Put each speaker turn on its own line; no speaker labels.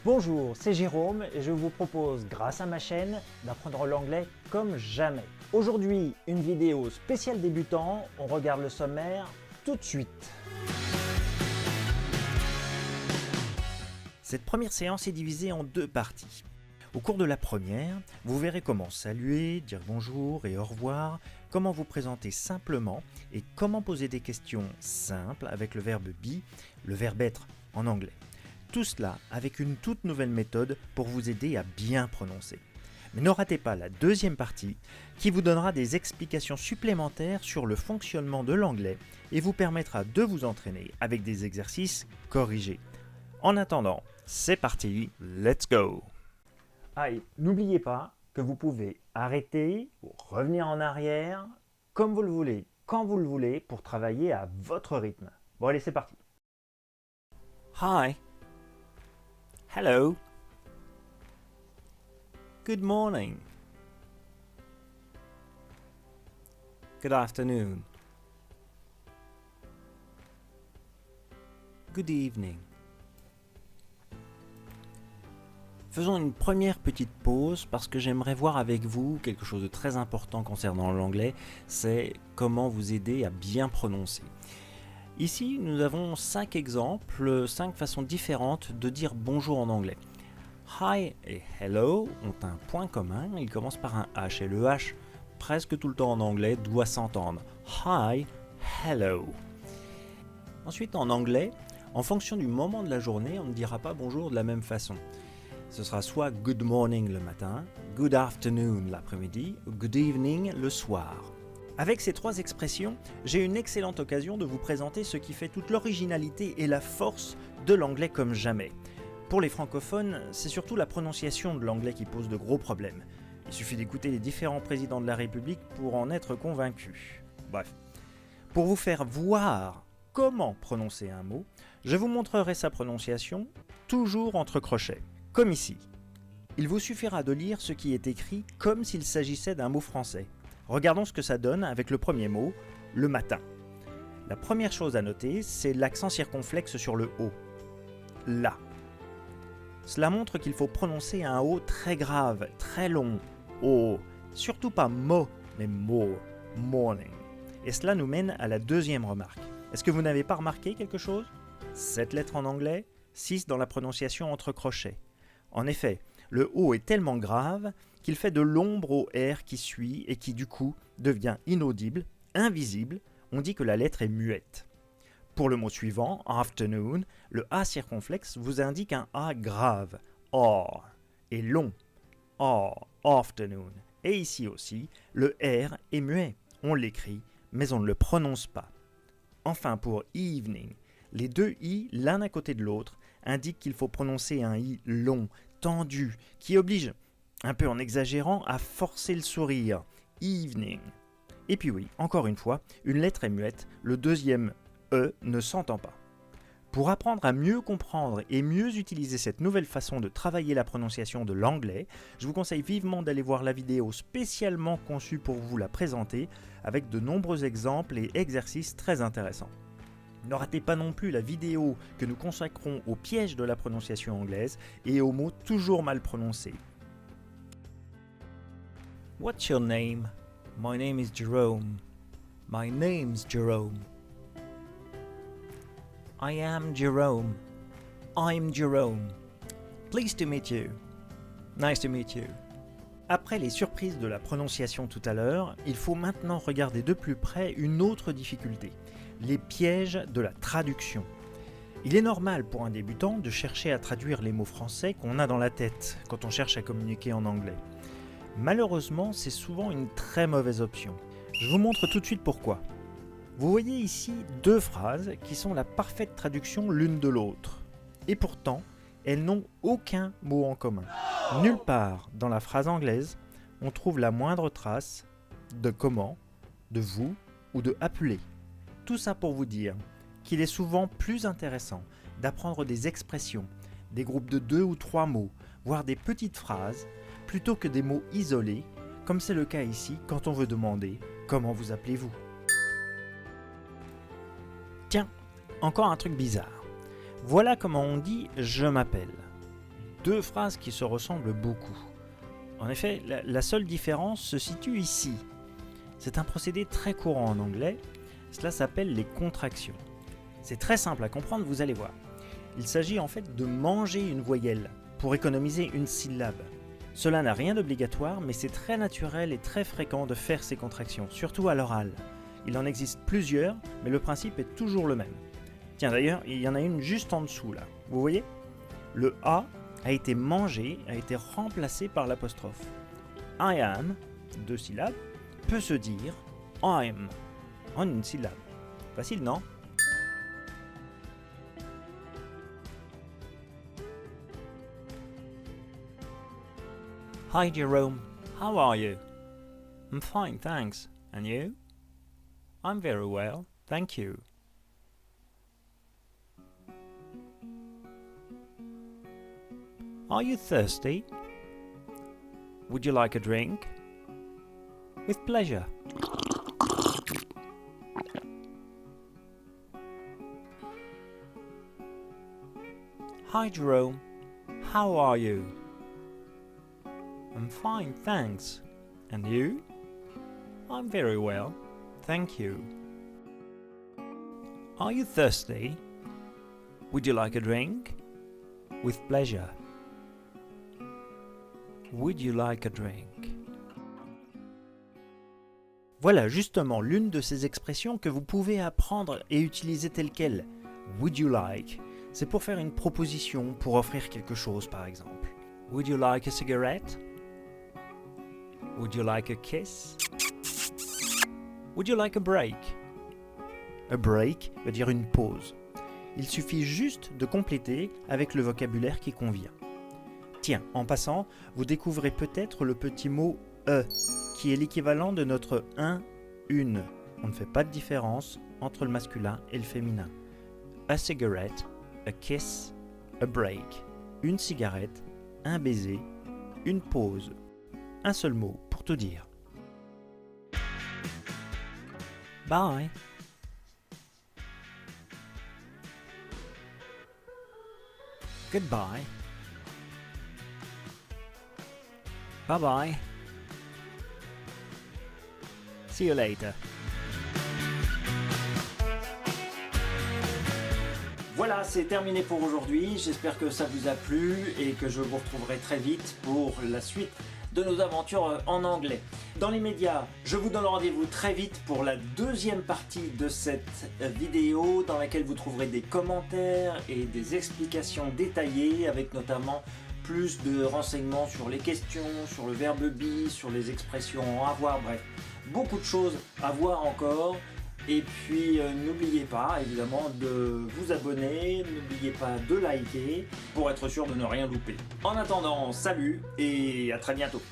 Bonjour, c'est Jérôme et je vous propose, grâce à ma chaîne, d'apprendre l'anglais comme jamais. Aujourd'hui, une vidéo spéciale débutant, on regarde le sommaire tout de suite. Cette première séance est divisée en deux parties. Au cours de la première, vous verrez comment saluer, dire bonjour et au revoir, comment vous présenter simplement et comment poser des questions simples avec le verbe be, le verbe être en anglais. Tout cela avec une toute nouvelle méthode pour vous aider à bien prononcer. Mais ne ratez pas la deuxième partie qui vous donnera des explications supplémentaires sur le fonctionnement de l'anglais et vous permettra de vous entraîner avec des exercices corrigés. En attendant, c'est parti, let's go! Ah, et n'oubliez pas que vous pouvez arrêter ou revenir en arrière comme vous le voulez, quand vous le voulez, pour travailler à votre rythme. Bon allez, c'est parti.
Hi. Hello. Good morning. Good afternoon. Good evening. Faisons une première petite pause parce que j'aimerais voir avec vous quelque chose de très important concernant l'anglais, c'est comment vous aider à bien prononcer. Ici, nous avons 5 exemples, 5 façons différentes de dire bonjour en anglais. Hi et hello ont un point commun, ils commencent par un H et le H, presque tout le temps en anglais, doit s'entendre. Hi, hello. Ensuite, en anglais, en fonction du moment de la journée, on ne dira pas bonjour de la même façon. Ce sera soit good morning le matin, good afternoon l'après-midi ou good evening le soir. Avec ces trois expressions, j'ai une excellente occasion de vous présenter ce qui fait toute l'originalité et la force de l'anglais comme jamais. Pour les francophones, c'est surtout la prononciation de l'anglais qui pose de gros problèmes. Il suffit d'écouter les différents présidents de la République pour en être convaincu. Bref, pour vous faire voir comment prononcer un mot, je vous montrerai sa prononciation, toujours entre crochets, comme ici. Il vous suffira de lire ce qui est écrit comme s'il s'agissait d'un mot français. Regardons ce que ça donne avec le premier mot, le matin. La première chose à noter, c'est l'accent circonflexe sur le O. La. Cela montre qu'il faut prononcer un O très grave, très long. O. Surtout pas mo, mais mo, morning. Et cela nous mène à la deuxième remarque. Est-ce que vous n'avez pas remarqué quelque chose ? 7 lettres en anglais, 6 dans la prononciation entre crochets. En effet, le O est tellement grave qu'il fait de l'ombre au R qui suit et qui du coup devient inaudible, invisible, on dit que la lettre est muette. Pour le mot suivant, afternoon, le A circonflexe vous indique un A grave, or, et long, or, afternoon. Et ici aussi, le R est muet, on l'écrit, mais on ne le prononce pas. Enfin pour evening, les deux I l'un à côté de l'autre indiquent qu'il faut prononcer un I long, tendu, qui oblige, un peu en exagérant, à forcer le sourire. Evening. Et puis oui, encore une fois, une lettre est muette, le deuxième E ne s'entend pas. Pour apprendre à mieux comprendre et mieux utiliser cette nouvelle façon de travailler la prononciation de l'anglais, je vous conseille vivement d'aller voir la vidéo spécialement conçue pour vous la présenter, avec de nombreux exemples et exercices très intéressants. Ne ratez pas non plus la vidéo que nous consacrons au piège de la prononciation anglaise et aux mots toujours mal prononcés. What's your name? My name is Jerome. My name's Jerome. I am Jerome. I'm Jerome. Pleased to meet you. Nice to meet you. Après les surprises de la prononciation tout à l'heure, il faut maintenant regarder de plus près une autre difficulté, les pièges de la traduction. Il est normal pour un débutant de chercher à traduire les mots français qu'on a dans la tête quand on cherche à communiquer en anglais. Malheureusement, c'est souvent une très mauvaise option. Je vous montre tout de suite pourquoi. Vous voyez ici deux phrases qui sont la parfaite traduction l'une de l'autre. Et pourtant, elles n'ont aucun mot en commun. Nulle part dans la phrase anglaise, on trouve la moindre trace de comment, de vous ou de appeler. Tout ça pour vous dire qu'il est souvent plus intéressant d'apprendre des expressions, des groupes de 2 ou 3 mots, voire des petites phrases, plutôt que des mots isolés, comme c'est le cas ici quand on veut demander « Comment vous appelez-vous » Tiens, encore un truc bizarre. Voilà comment on dit « je m'appelle ».
deux phrases qui se ressemblent beaucoup. En effet, la seule différence se situe ici. C'est un procédé très courant en anglais, cela s'appelle les contractions. C'est très simple à comprendre, vous allez voir. Il s'agit en fait de manger une voyelle pour économiser une syllabe. Cela n'a rien d'obligatoire, mais c'est très naturel et très fréquent de faire ces contractions, surtout à l'oral. Il en existe plusieurs, mais le principe est toujours le même. Tiens d'ailleurs, il y en a une juste en dessous là, vous voyez ? Le A a été mangé, a été remplacé par l'apostrophe. I am, deux syllabes, peut se dire I'm, en une syllabe. Facile, non ?
Hi Jerome, how are you? I'm fine, thanks. And you? I'm very well, thank you. Are you thirsty? Would you like a drink? With pleasure. Hi Jerome, how are you? I'm fine, thanks. And you? I'm very well, thank you. Are you thirsty? Would you like a drink? With pleasure. Would you like a drink?
Voilà justement l'une de ces expressions que vous pouvez apprendre et utiliser telle quelle. Would you like? C'est pour faire une proposition, pour offrir quelque chose par exemple.
Would you like a cigarette? Would you like a kiss? Would you like a break?
A break veut dire une pause. Il suffit juste de compléter avec le vocabulaire qui convient. Tiens, en passant, vous découvrez peut-être le petit mot « e » qui est l'équivalent de notre « un », « une ». On ne fait pas de différence entre le masculin et le féminin. A cigarette, a kiss, a break. Une cigarette, un baiser, une pause. Un seul mot pour tout dire.
Bye. Goodbye. Bye bye. See you later. Voilà, c'est terminé pour aujourd'hui. J'espère que ça vous a plu et que je vous retrouverai très vite pour la suite de nos aventures en anglais. Dans l'immédiat, je vous donne rendez-vous très vite pour la deuxième partie de cette vidéo dans laquelle vous trouverez des commentaires et des explications détaillées avec notamment plus de renseignements sur les questions, sur le verbe be, sur les expressions avoir, bref, beaucoup de choses à voir encore. Et puis n'oubliez pas évidemment de vous abonner, n'oubliez pas de liker pour être sûr de ne rien louper. En attendant, salut et à très bientôt.